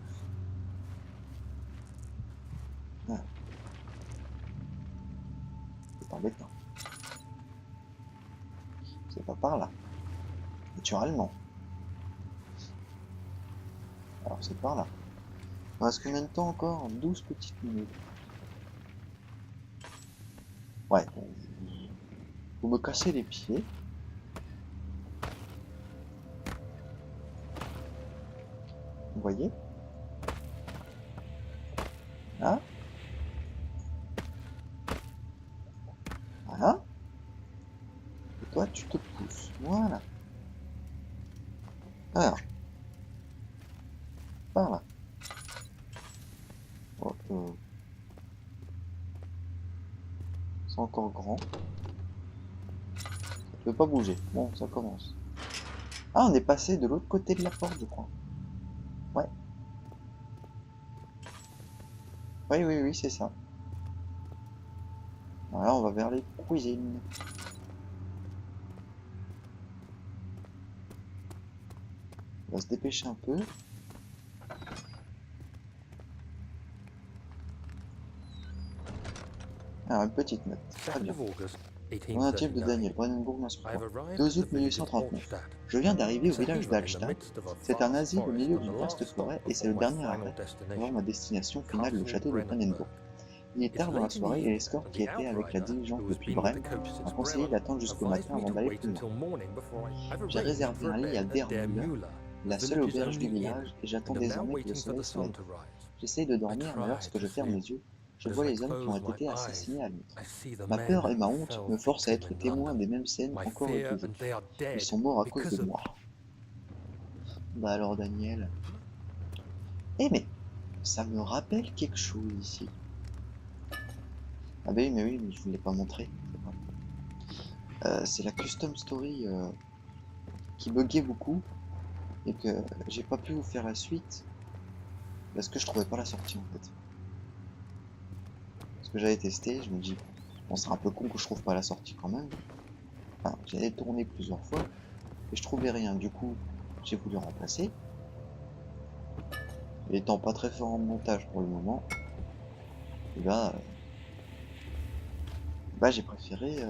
Ah. C'est embêtant. C'est pas par là. Naturellement. Alors c'est par là. Il reste combien de temps encore? 12 petites minutes. Ouais. Vous me cassez les pieds. Vous voyez? Là. Voilà. Et toi, tu te pousses. Voilà. Alors. Par là. Oh, c'est encore grand. Ça ne peut pas bouger. Bon, ça commence. Ah, on est passé de l'autre côté de la porte, je crois. Ouais. Oui, c'est ça. Voilà, on va vers les cuisines. On va se dépêcher un peu. Alors, une petite note. Très bien. Mon natif de Daniel, Brandenburg, Massoudra. 2 août 1839. Je viens d'arriver au village d'Alstadt. C'est un asile au milieu d'une vaste forêt et c'est le dernier arrêt avant ma destination finale, le château de Brandenburg. Il est tard dans la soirée et l'escorte qui était avec la diligence depuis Brême m'a conseillé d'attendre jusqu'au matin avant d'aller plus loin. J'ai réservé un lit à Dermüller, la seule auberge du village, et j'attends désormais que le soleil se lève. J'essaye de dormir, mais lorsque je ferme les yeux, je vois les hommes qui ont été assassinés à Londres. Ma peur et ma honte me forcent à être témoin des mêmes scènes encore et toujours. Ils sont morts à cause de moi. Bah alors Daniel... Eh mais, ça me rappelle quelque chose ici. Ah bah oui, mais je vous l'ai pas montré. C'est la custom story qui buguait beaucoup et que j'ai pas pu vous faire la suite parce que je trouvais pas la sortie en fait. Parce que j'avais testé, je me dis bon c'est un peu con que je trouve pas la sortie quand même. Enfin, j'avais tourné plusieurs fois et je trouvais rien. Du coup, j'ai voulu remplacer Et étant pas très fort en montage pour le moment, et j'ai préféré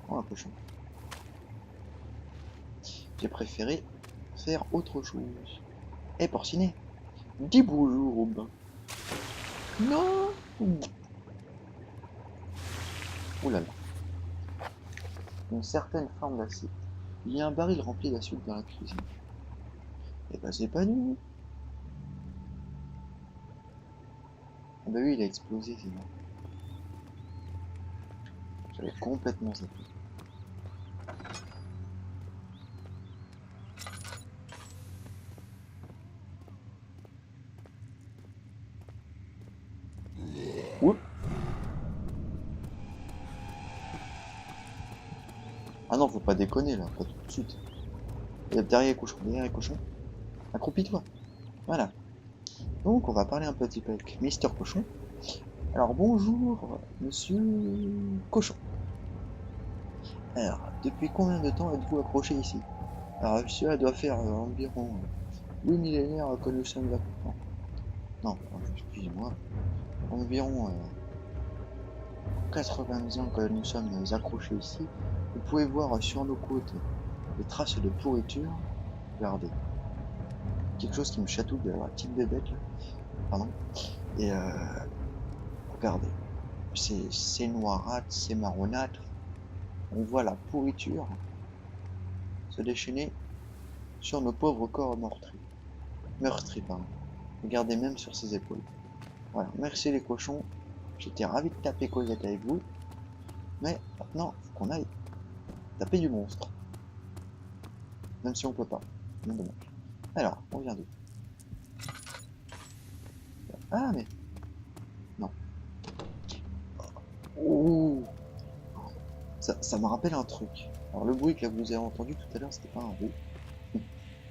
oh, un cochon. J'ai préféré faire autre chose. Et porcinet, dis bonjour au bain. Non. Ouh là là. Une certaine forme d'acide. Il y a un baril rempli d'acide dans la cuisine. Et bah c'est pas nous. Ah bah oui, il a explosé, c'est bon. J'avais complètement zappé. Oups. Ah non, faut pas déconner là, pas tout de suite. Il y a derrière les cochons. Accroupis-toi. Voilà. Donc on va parler un petit peu avec Mister Cochon. Alors bonjour, monsieur Cochon. Alors, depuis combien de temps êtes-vous accroché ici? Alors cela doit faire environ 8 millénaires que nous sommes accrochés. Non, excusez-moi. Environ 80 ans que nous sommes accrochés ici. Vous pouvez voir sur nos côtes des traces de pourriture. Regardez. Quelque chose qui me chatouille de la petite bébête là. Pardon. Et regardez. C'est noirâtre, c'est marronâtre. On voit la pourriture se déchaîner sur nos pauvres corps meurtris, pardon. Regardez même sur ses épaules. Voilà, merci les cochons. J'étais ravi de taper Cosette avec vous. Mais maintenant, faut qu'on aille taper du monstre. Même si on peut pas. Bien dommage. Alors, on vient d'où? Ah mais... Non. Oh, ça me rappelle un truc. Alors le bruit que vous avez entendu tout à l'heure, c'était pas un roux.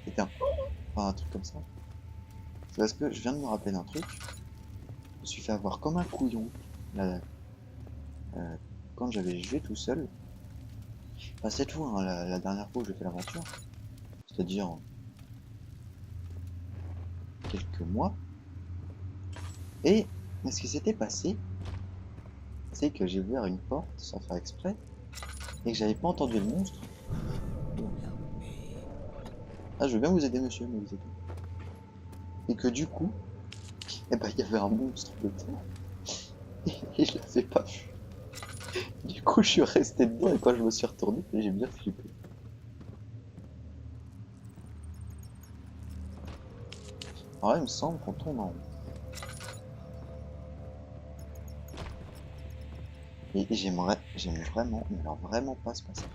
C'était un truc comme ça. C'est parce que je viens de me rappeler d'un truc. Je me suis fait avoir comme un couillon là, quand j'avais joué tout seul. Enfin, cette fois, hein, la dernière fois où j'ai fait l'aventure, c'est-à-dire quelques mois. Et ce qui s'était passé, c'est que j'ai ouvert une porte sans faire exprès et que j'avais pas entendu le monstre. Ah, je veux bien vous aider, monsieur, mais vous aidez. Et que du coup, il y avait un monstre dedans et je l'avais pas vu. Du coup, je suis resté dedans et quand je me suis retourné, j'ai bien flippé. Alors là, il me semble qu'on tourne en rond. Et j'aime vraiment, mais alors vraiment pas ce passage.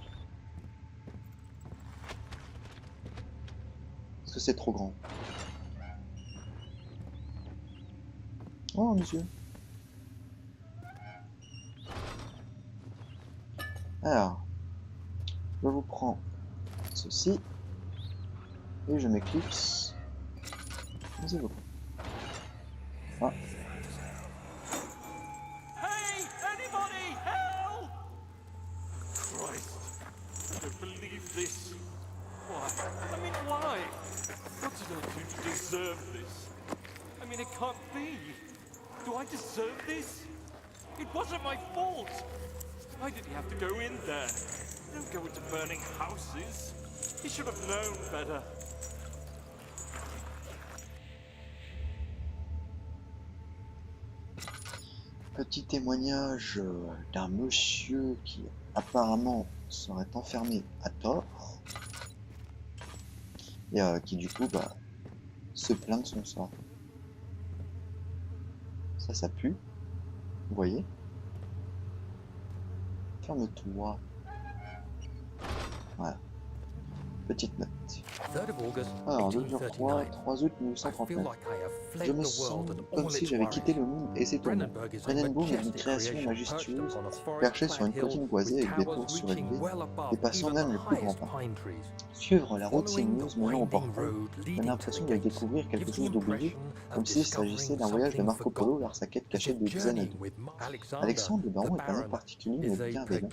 Parce que c'est trop grand. Oh, monsieur. Alors, je vous prends ceci. Et je m'éclipse. Merci beaucoup. Ah. Hey, anybody, help! Christ, I don't believe this. Why? I mean, why? What did I do to deserve this? I mean, it can't be. Do I deserve this? It wasn't my fault. Why did he have to go in there? Don't go into burning houses. He should have known better. Petit témoignage d'un monsieur qui apparemment serait enfermé à tort et qui du coup se plaint de son sort. Ça pue, vous voyez. Ferme-toi. Voilà. Petite note. Alors, 2h03, 3 août 1939. Je me sens comme si j'avais quitté le monde et c'est au monde. Brennenburg est une création majestueuse, perchée sur une colline boisée avec des tours surélevées, dépassant même le plus grand pas. Suivre la route sinueuse menant au portail donne l'impression de découvrir quelque chose d'oublié, comme s'il s'agissait d'un voyage de Marco Polo vers sa quête cachée de Xanadu. Alexandre le baron est un homme particulier mais bienveillant.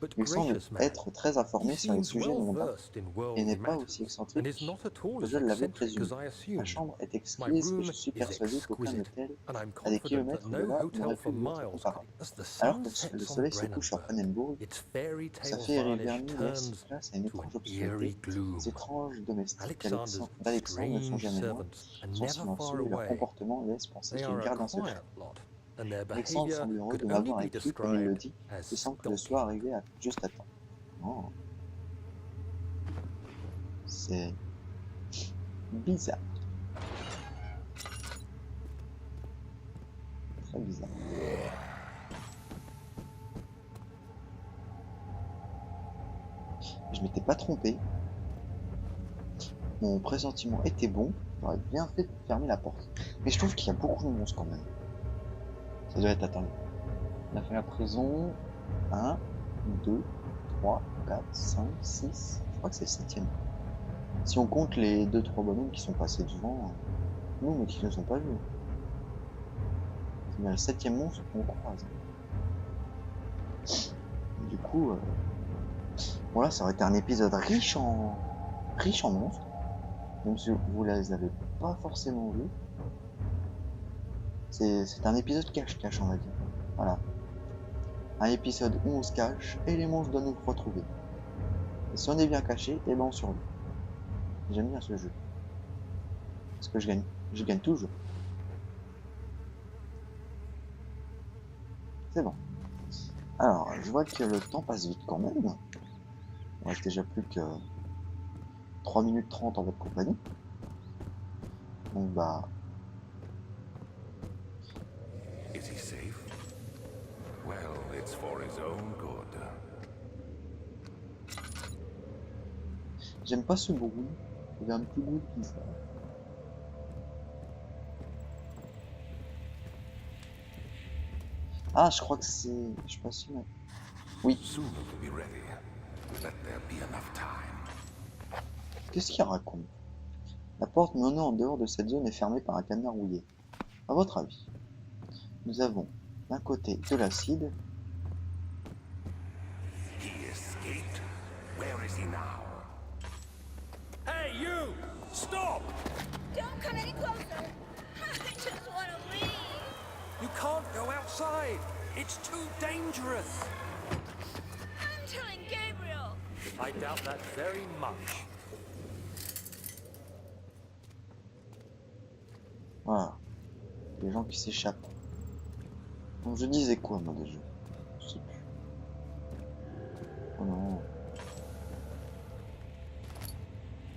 but Il semble gracious man. être très informé He sur les seems sujets well mondains versed in et worldly n'est pas aussi matters, and excentrique is not at all que as je l'avais eccentric présumé. as I Ma assumed. chambre est My exquise et room je suis is persuadé qu'aucun exquisite, hôtel and I'm à des confident that kilomètres de no là hotel n'aurait pu for lui être miles comparable. could. As the Alors sun que le sets on soleil se couche sur Brandenburg, Brandenburg, its fairy sa tale féerie varnish vernie laisse turns place à une to an étrange obscurité. eerie gloom. Les étranges domestiques Alexander's d'Alexandre ne sont strange jamais loin, servants are sont never far silencieux et leur away. comportement laisse penser They qu'ils are a gardent un secret. quiet lot, and their Alexandre behavior semble heureux could de only m'avoir be écrit, comme il le described dit, as et semble que le stalking. soit arrivé à juste à temps. Oh. C'est bizarre. Très bizarre. Je m'étais pas trompé. Mon pressentiment était bon. J'aurais bien fait de fermer la porte. Mais je trouve qu'il y a beaucoup de monstres quand même. Ça doit être... Attendez. On a fait la prison. 1, 2, 3, 4, 5, 6. Je crois que c'est le 7ème. Si on compte les 2-3 bonhommes qui sont passés devant, nous, mais qui ne sont pas vus. C'est bien le 7ème monstre qu'on croise. Du coup, voilà, ça aurait été un épisode riche en monstres. Même si vous les avez pas forcément vus. C'est un épisode cache-cache, on va dire. Voilà. Un épisode où on se cache et les monstres doivent nous retrouver. Et si on est bien caché, et ben on survit. J'aime bien ce jeu. Parce que je gagne toujours. C'est bon. Alors, je vois que le temps passe vite quand même. Il reste déjà plus que 3 minutes 30 en votre compagnie. Donc bah... Is he safe? Well, it's for his own good. J'aime pas ce bruit. Il y a un petit bruit bizarre. Ah, je crois que c'est... Je suis pas sûr. Oui. Soon to be ready. Let there be enough time. Qu'est-ce qu'il raconte? La porte menant en dehors de cette zone est fermée par un cadenas rouillé. À votre avis, nous avons d'un côté de l'acide. He escaped? Where is he now? Hey, you! Stop! Don't come any closer. I just want to leave. You can't go outside. It's too dangerous. I'm telling Gabriel. I doubt that very much. Voilà. Les gens qui s'échappent. Donc je disais quoi moi déjà? Je sais plus. Oh non.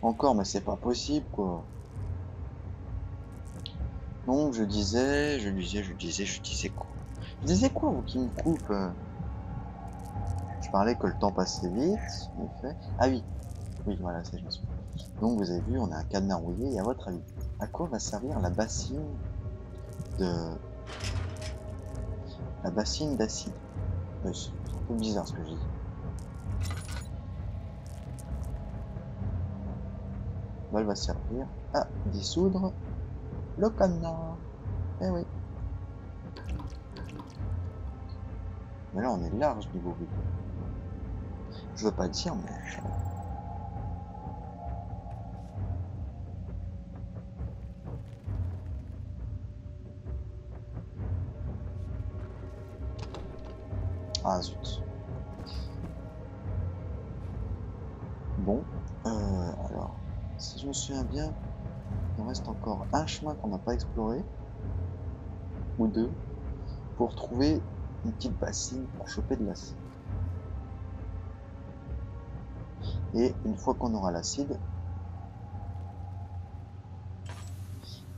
Encore, mais c'est pas possible quoi. Donc je disais quoi? Je disais quoi vous qui me coupe? Je parlais que le temps passait vite, en effet. Ah oui. Oui, voilà, ça je me souviens. Donc vous avez vu, on a un cadenas rouillé, et à votre avis, à quoi va servir la bassine d'acide? C'est un peu bizarre ce que je dis. Elle va servir à dissoudre le cadenas. Eh oui. Mais là on est large niveau but. Je veux pas dire, mais... Ah zut. Bon, alors, si je me souviens bien, il nous reste encore un chemin qu'on n'a pas exploré, ou deux, pour trouver une petite bassine pour choper de l'acide. Et une fois qu'on aura l'acide,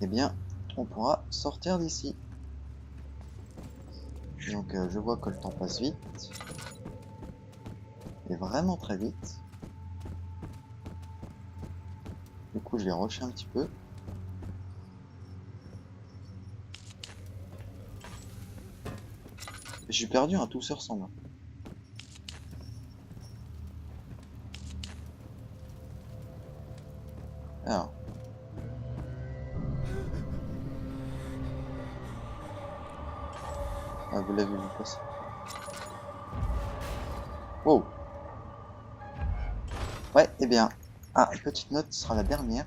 eh bien, on pourra sortir d'ici. Donc je vois que le temps passe vite, et vraiment très vite. Du coup je vais rusher un petit peu. J'ai perdu un tout se ressemble. Alors. Ah, vous l'avez vu passer. Wow. Ouais, eh bien, ah, petite note, ce sera la dernière.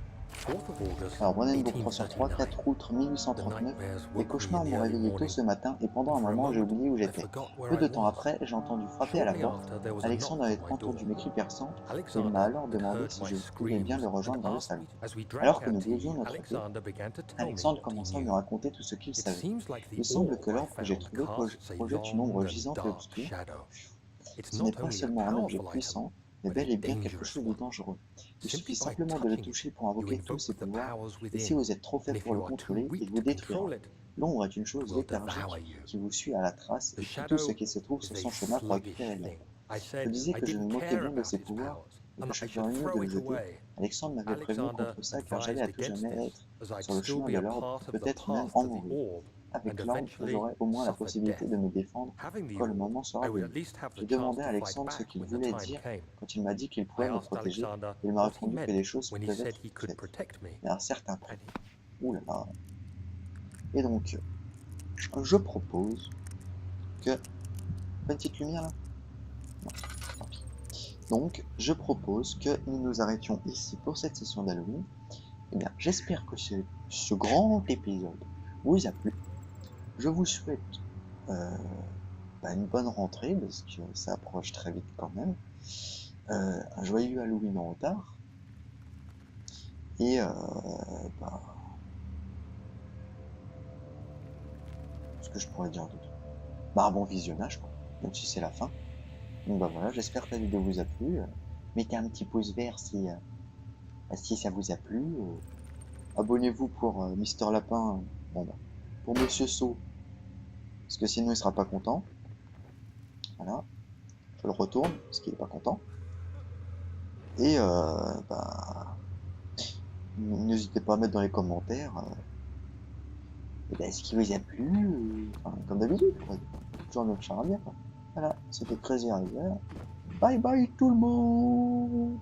4th of August, Alors, Brandenburg 3/3, 1839. 4 août The 1839. nightmares Les woke me cauchemars in the m'ont early réveillé tôt morning. ce matin et pendant un For a moment, j'ai moment, oublié où I j'étais. forgot where Peu de I temps was. après, j'ai entendu frapper à la Shortly porte. after, there was a Alexandre knock avait on my entendu door. mes cris perçants et il Alexander m'a alors had demandé heard si my je pouvais bien le screams rejoindre dans and le asked salon. me as we Alors drank que our nous buvions tea, notre thé, Alexander began to tell me Alexandre what he commença à me knew. raconter tout ce qu'il It savait. seems like the Il semble orb que I l'orbe que j'ai found trouvé casts a projette une ombre long and gisante et dark obscure. shadow. It's Ce n'est not pas only a seulement un objet powerful item, puissant, mais but a bel et bien quelque dangerous chose de one. dangereux. Il Simply suffit by simplement de le touching toucher it, pour you invoquer tous ses invoke the pouvoirs, powers et si within. vous êtes trop And faible if pour le you are too contrôler, il weak vous to détruira. control it, L'ombre est une it chose will devour léthargique you. qui vous suit à la trace The et tue tout ce shadow qui se trouve is sur a son chemin pour récupérer sluggish l'ombre. thing. I Je said disais I que je me didn't moquais care bien de about ses its pouvoirs powers et and que that je I ferais should mieux de throw les it jeter. away. Alexandre m'avait prévenu Alexander contre ça car j'allais advised à tout against jamais this, être as I'd sur le still chemin be de a l'ordre, part of the peut-être même path en to the mourir. orb, Avec and l'ordre, eventually j'aurai au moins la suffer possibilité death. de me défendre Having the quand le orb, moment sera I would venu. at least have J'ai the chance demandé à to fight Alexandre ce back qu'il when the voulait time dire came. quand il m'a dit qu'il I pouvait me asked protéger. Alexander Il m'a what he répondu que les meant choses when he peuvent said être he could faites, protect me. mais à un certain prix. And Ouh là là. Et donc, je propose que... Pas une petite lumière là? Non, tant pis. Donc, je propose que nous nous arrêtions ici pour cette session d'Halloween. Eh bien, j'espère que ce grand épisode vous a plu. Je vous souhaite une bonne rentrée, parce que ça approche très vite quand même. Un joyeux Halloween en retard. Et ce que je pourrais dire d'autre. Un bon visionnage, quoi, même si c'est la fin. Donc voilà, j'espère que la vidéo vous a plu. Mettez un petit pouce vert si ça vous a plu. Abonnez-vous pour Mister Lapin, pour Monsieur Saut, parce que sinon il sera pas content. Voilà, je le retourne parce qu'il est pas content. Et n'hésitez pas à mettre dans les commentaires ce qui vous a plu, comme d'habitude, toujours notre charabia. Voilà, c'était Crazy River. Bye bye tout le monde.